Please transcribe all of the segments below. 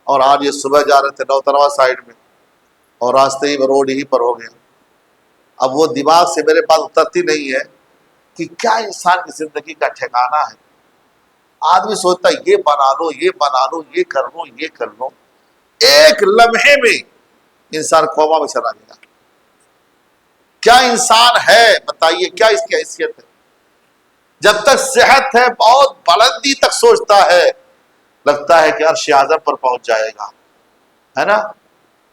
اور آج یہ صبح جا رہے تھے نوتروا سائڈ میں اور راستے ہی روڈ ہی پر ہو گیا. اب وہ دماغ سے میرے پاس اترتی نہیں ہے کہ کیا انسان کی زندگی کا ٹھکانہ ہے. آدمی سوچتا ہے یہ بنا لو یہ بنا لو یہ کر لو یہ کر لو، ایک لمحے میں انسان کوما میں چلا گیا. کیا انسان ہے بتائیے، کیا اس کی حیثیت ہے؟ جب تک صحت ہے بہت بلندی تک سوچتا ہے، لگتا ہے کہ عرش اعظم پر پہنچ جائے گا، ہے نا؟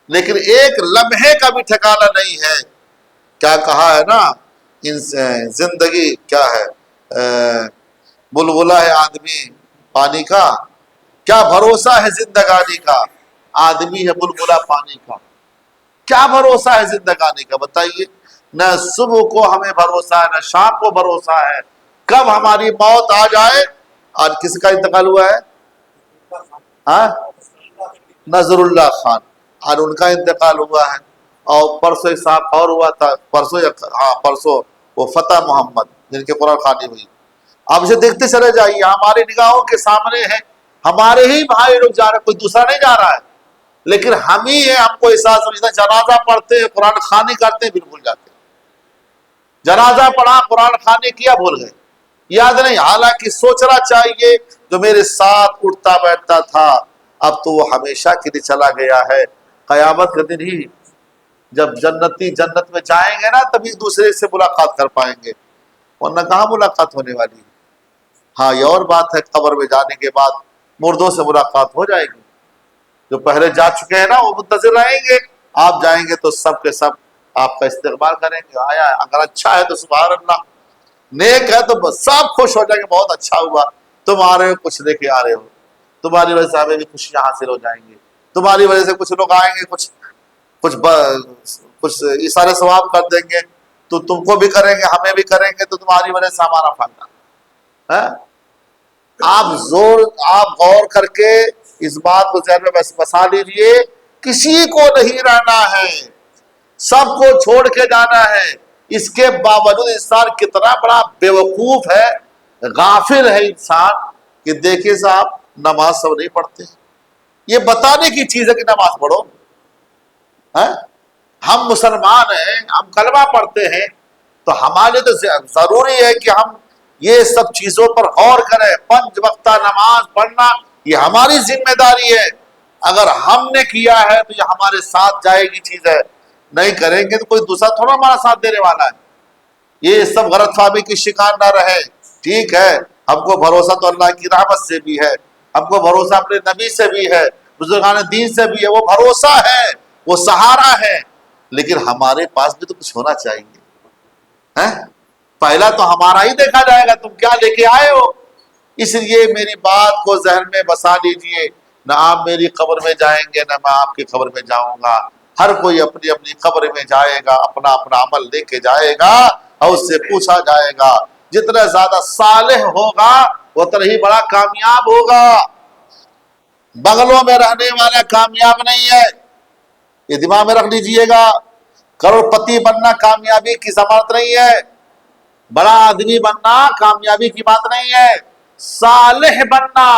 لیکن ایک لمحے کا بھی ٹھکانہ نہیں ہے. کیا کہا ہے نا، زندگی کیا ہے، بلبلہ ہے آدمی پانی کا، کیا بھروسہ ہے زندگانی کا، آدمی ہے بلبلہ پانی کا. کیا بھروسہ ہے زندگانی کا بتائیے؟ نہ صبح کو ہمیں بھروسہ ہے، نہ شام کو بھروسہ ہے کب ہماری موت آ جائے. آج کس کا انتقال ہوا ہے؟ ہاں، نظر اللہ خان، آج ان کا انتقال ہوا ہے. اور پرسوں ایک صاحب اور ہوا تھا، پرسوں وہ فتح محمد جن کے قرآن خوانی ہوئی. آپ اسے دیکھتے چلے جائیے، ہماری نگاہوں کے سامنے ہے، ہمارے ہی بھائی لوگ جا رہے ہیں، کوئی دوسرا نہیں جا رہا ہے. لیکن ہم ہی ہیں، ہم کو احساس سمجھنا، جنازہ پڑھتے ہیں قرآن خوانی کرتے ہیں بالکل جاتے ہیں. جنازہ پڑھا قرآن خوانی کیا بھول گئے، یاد نہیں. حالانکہ سوچنا چاہیے جو میرے ساتھ اٹھتا بیٹھتا تھا اب تو وہ ہمیشہ کے لیے چلا گیا ہے. قیامت کے دن ہی جب جنتی جنت میں جائیں گے نا تبھی دوسرے سے ملاقات کر پائیں گے، ورنہ کہاں ملاقات ہونے والی ہے. ہاں یہ اور بات ہے، قبر میں جانے کے بعد مردوں سے ملاقات ہو جائے گی. جو پہلے جا چکے ہیں نا وہ منتظر رہیں گے، آپ جائیں گے تو سب کے سب آپ کا استقبال کریں گے. آیا اگر اچھا ہے تو سبحان اللہ، نیک ہے تو بس سب خوش ہو جائیں گے، بہت اچھا ہوا تم آ رہے ہو، کچھ لے کے آ رہے ہو، تمہاری وجہ سے ہمیں بھی خوشیاں حاصل ہو جائیں گی، تمہاری وجہ سے کچھ لوگ آئیں گے کچھ اشارے ثواب کر دیں گے تو تم کو بھی کریں گے ہمیں بھی کریں گے، تو تمہاری وجہ سے ہمارا فائدہ ہے. آپ غور کر کے اس بات کو ذہن میں بسا لیجیے، کسی کو نہیں رہنا ہے، سب کو چھوڑ کے جانا ہے. اس کے باوجود انسان کتنا بڑا بیوقوف ہے، غافل ہے انسان کہ دیکھیں صاحب نماز سب نہیں پڑھتے. یہ بتانے کی چیز ہے کہ نماز پڑھو. ہم مسلمان ہیں، ہم کلمہ پڑھتے ہیں، تو ہمارے تو ضروری ہے کہ ہم یہ سب چیزوں پر غور کریں. 5 وقتہ نماز پڑھنا یہ ہماری ذمہ داری ہے. اگر ہم نے کیا ہے تو یہ ہمارے ساتھ جائے گی چیز ہے، نہیں کریں گے تو کوئی دوسرا تھوڑا ہمارا ساتھ دینے والا ہے. یہ سب غلط فہمی کی شکار نہ رہے. ٹھیک ہے، ہم کو بھروسہ تو اللہ کی رحمت سے بھی ہے، ہم کو بھروسہ اپنے نبی سے بھی ہے، بزرگان دین سے بھی ہے، وہ بھروسہ ہے، وہ سہارا ہے. لیکن ہمارے پاس بھی تو کچھ ہونا چاہیے. پہلا تو ہمارا ہی دیکھا جائے گا، تم کیا لے کے آئے ہو. اس لیے میری بات کو ذہن میں بسا لیجئے، نہ آپ میری قبر میں جائیں گے نہ میں آپ کی قبر میں جاؤں گا. ہر کوئی اپنی اپنی قبر میں جائے گا، اپنا اپنا عمل لے کے جائے گا اور اس سے پوچھا جائے گا. جتنا زیادہ صالح ہوگا اتنا ہی بڑا کامیاب ہوگا. بغلوں میں رہنے والا کامیاب نہیں ہے، یہ دماغ میں رکھ لیجئے گا. کروڑ پتی بننا کامیابی کی ضمانت نہیں ہے، بڑا آدمی بننا کامیابی کی بات نہیں ہے. صالح بننا،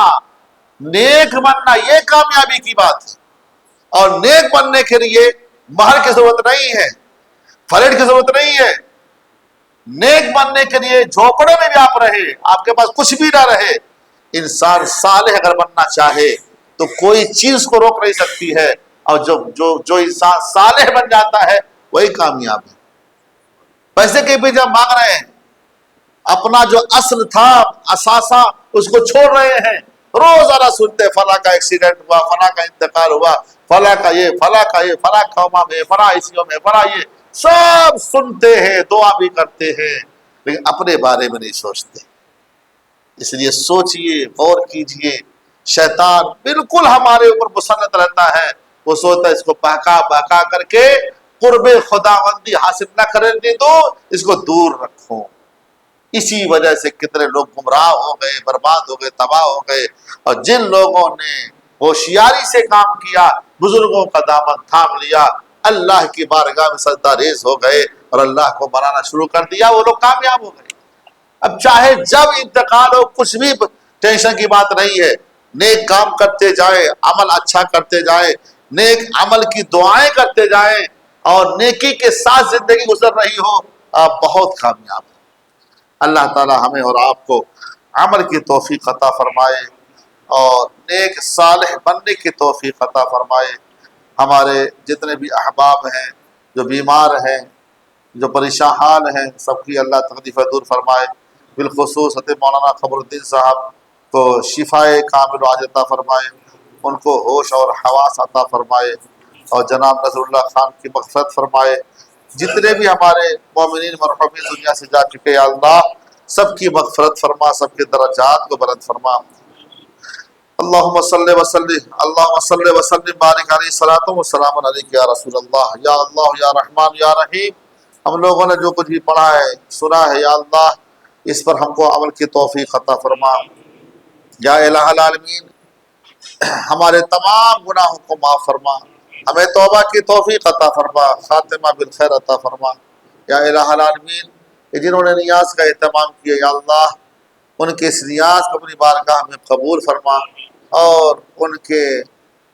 نیک بننا، یہ کامیابی کی بات ہے. اور نیک بننے کے لیے مہر کی ضرورت نہیں ہے، فلیٹ کی ضرورت نہیں ہے. نیک بننے کے لیے جھوپڑے میں بھی آپ رہے، آپ کے پاس کچھ بھی نہ رہے، انسان صالح اگر بننا چاہے تو کوئی چیز کو روک نہیں سکتی ہے. اور جو انسان صالح بن جاتا ہے وہی کامیاب ہے. پیسے کے بھی جب مانگ رہے ہیں، اپنا جو اصل تھا اثاثہ اس کو چھوڑ رہے ہیں. روزانہ سنتے فلاں کا ایکسیڈنٹ ہوا، فلاں کا انتقال ہوا، فلاں کا یہ، فلاں کا یہ، فلاں قوما میں، فلاں عیسیوں میں، فلاں یہ، سب سنتے ہیں، دعا بھی کرتے ہیں، لیکن اپنے بارے میں نہیں سوچتے. اس لیے سوچئے، غور کیجئے. شیطان بالکل ہمارے اوپر مسلط رہتا ہے، وہ سوچتا ہے اس کو بہکا بہکا کر کے قرب خداوندی حاصل نہ کرنے دو، اس کو دور رکھو. اسی وجہ سے کتنے لوگ گمراہ ہو گئے، برباد ہو گئے، تباہ ہو گئے. اور جن لوگوں نے ہوشیاری سے کام کیا، بزرگوں کا دامن تھام لیا، اللہ کی بارگاہ میں سجدہ ریز ہو گئے اور اللہ کو منانا شروع کر دیا، وہ لوگ کامیاب ہو گئے. اب چاہے جب انتقال ہو، کچھ بھی ٹینشن کی بات نہیں ہے. نیک کام کرتے جائیں، عمل اچھا کرتے جائیں، نیک عمل کی دعائیں کرتے جائیں اور نیکی کے ساتھ زندگی گزر رہی ہو، آپ بہت کامیاب ہیں۔ اللہ تعالی ہمیں اور آپ کو عمل کی توفیق عطا فرمائے اور نیک صالح بننے کی توفیق عطا فرمائے۔ ہمارے جتنے بھی احباب ہیں جو بیمار ہیں، جو پریشان حال ہیں، سب کی اللہ تکلیف دور فرمائے۔ بالخصوص حضرت مولانا قمر الدین صاحب کو شفائے کامل و عاجل عطا فرمائے، ان کو ہوش اور حواس عطا فرمائے، اور جناب نظر اللہ خان کی مغفرت فرمائے۔ جتنے بھی ہمارے مومنین مرحومین دنیا سے جا چکے، یا اللہ سب کی مغفرت فرما، سب کے درجات کو بلند فرما۔ اللہم صلی وسلم، اللہم صلی وسلم بارک علیہ الصلوۃ والسلام علیک یا رسول اللہ یا رحمان یا رحیم۔ ہم لوگوں نے جو کچھ بھی پڑھا ہے، سنا ہے، یا اللہ اس پر ہم کو عمل کی توفیق عطا فرما۔ یا الہ العالمین ہمارے تمام گناہوں کو معاف فرما، ہمیں توبہ کی توفیق عطا فرما، خاتمہ بالخیر عطا فرما۔ یا الہ العالمین جنہوں نے نیاز کا اہتمام کیا، یا اللہ ان کے اس نیاز کو اپنی بارگاہ میں قبول فرما اور ان کے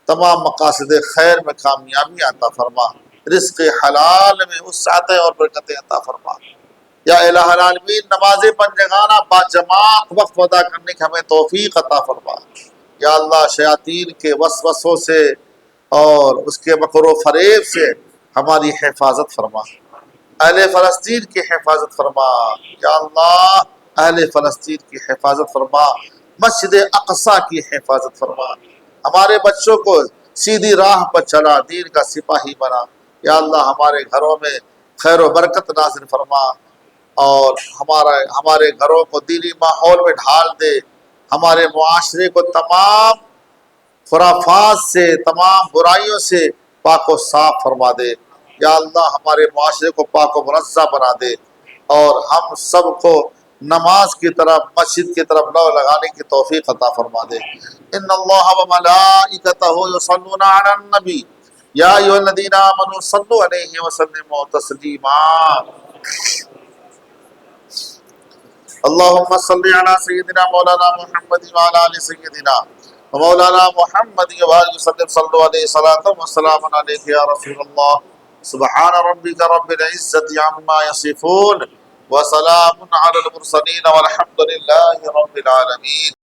تمام مقاصد خیر میں کامیابی عطا فرما، رزق حلال میں وسعتیں اور برکتیں عطا فرما۔ یا الہ العالمین نماز پنجگانہ با جماعت وقت ادا کرنے کی ہمیں توفیق عطا فرما۔ یا اللہ شیاطین کے وسوسوں سے اور اس کے مکر و فریب سے ہماری حفاظت فرما، اہل فلسطین کی حفاظت فرما۔ یا اللہ اہل فلسطین کی حفاظت فرما، مسجد اقصی کی حفاظت فرما، ہمارے بچوں کو سیدھی راہ پر چلا، دین کا سپاہی بنا۔ یا اللہ ہمارے گھروں میں خیر و برکت نازل فرما اور ہمارے گھروں کو دینی ماحول میں ڈھال دے، ہمارے معاشرے کو تمام خرافات سے، تمام برائیوں سے پاک و صاف فرما دے۔ یا اللہ ہمارے معاشرے کو پاک و منظم بنا دے اور ہم سب کو نماز کی طرف، مسجد کی طرف لو لگانے کی توفیق عطا فرما دے۔ ان اللہ و ملائکتہ یصلون علی النبی یا ایھا الذین آمنوا صلوا علیہ وسلموا تسلیما۔ اللہم صل علی سیدنا مولانا محمد وعلی آل سیدنا مولانا محمد وآلہ وسلم، صلوا علیہ صلاۃ وسلام علیک یا رسول اللہ۔ سبحان ربک رب العزۃ عما یصفون وسلام علی المرسلین والحمد للہ رب العالمین۔